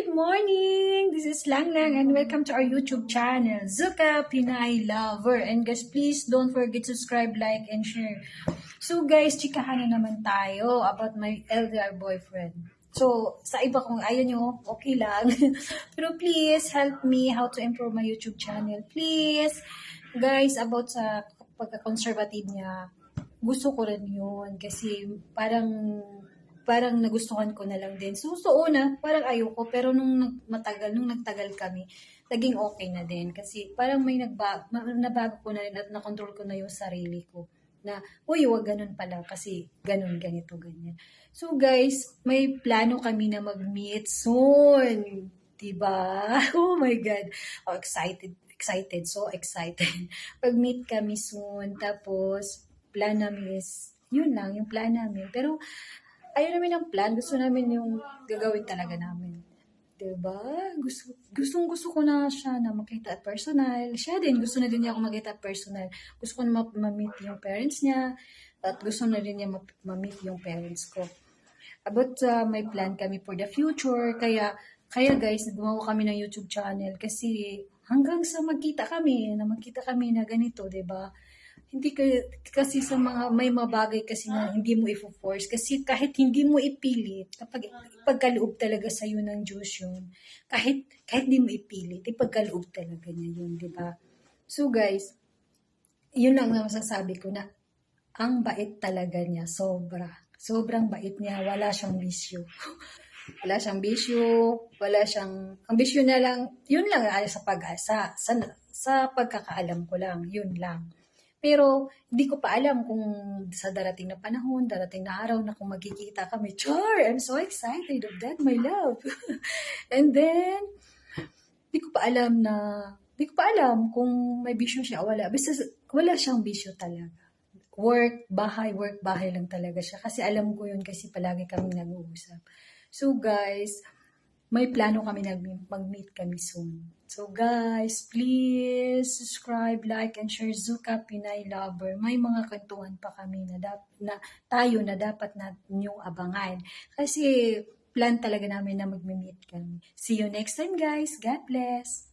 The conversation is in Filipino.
Good morning! This is Lang Lang and welcome to our YouTube channel, Zuka Pinay Lover. And guys, please don't forget to subscribe, like, and share. So guys, chikahan na naman tayo about my LDR boyfriend. So, sa iba kung ayaw nyo, okay lang. Pero please, help me how to improve my YouTube channel. Please! Guys, about sa pagka-conservative niya, gusto ko rin yun. Kasi parang nagustuhan ko na lang din. So una, parang ayoko. Pero nung nagtagal kami, naging okay na din. Kasi parang may nabago ko na rin at nakontrol ko na yung sarili ko. Na, uy, wag ganun pala kasi ganun, ganito, ganyan. So guys, may plano kami na mag-meet soon. Diba? Oh my God. Oh, excited, so excited. Pag-meet kami soon. Tapos, plan namin is, yun lang, yung plan namin. Pero, ayaw namin ang plan. Gusto namin yung gagawin talaga namin. Diba? Gusto ko na siya na makita at personal. Siya din, gusto na din niya ako makita at personal. Gusto ko na ma-meet yung parents niya. At gusto na din niya ma-meet yung parents ko. About may plan kami for the future. Kaya guys, gumawa kami ng YouTube channel. Kasi hanggang sa magkita kami na ganito, diba? Hindi kasi sa may mga bagay kasi na hindi mo i-force. Kasi kahit hindi mo ipilit, kapag ipagkaloob talaga sa iyo ng Diyos yun, kahit hindi mo ipilit, ipagkaloob talaga niya yun, di ba? So guys, yun lang na masasabi ko na ang bait talaga niya, sobrang bait niya, wala siyang bisyo. Wala siyang bisyo, ang bisyo na lang, yun lang ay sa pag-asa, sa pagkakaalam ko lang, yun lang. Pero, hindi ko pa alam kung sa darating na panahon, darating na araw na kung magkikita kami. Char! I'm so excited of that, my love. And then, hindi ko pa alam kung may bisyo siya o wala. Basta, wala siyang bisyo talaga. Work, bahay lang talaga siya. Kasi alam ko yun kasi palagi kami nag-uusap. So guys, may plano kami mag-meet kami soon. So guys, please subscribe, like, and share Zuka Pinay Lover. May mga kwentuhan pa kami na dapat na niyong abangan. Kasi plan talaga namin na mag-meet kami. See you next time guys. God bless.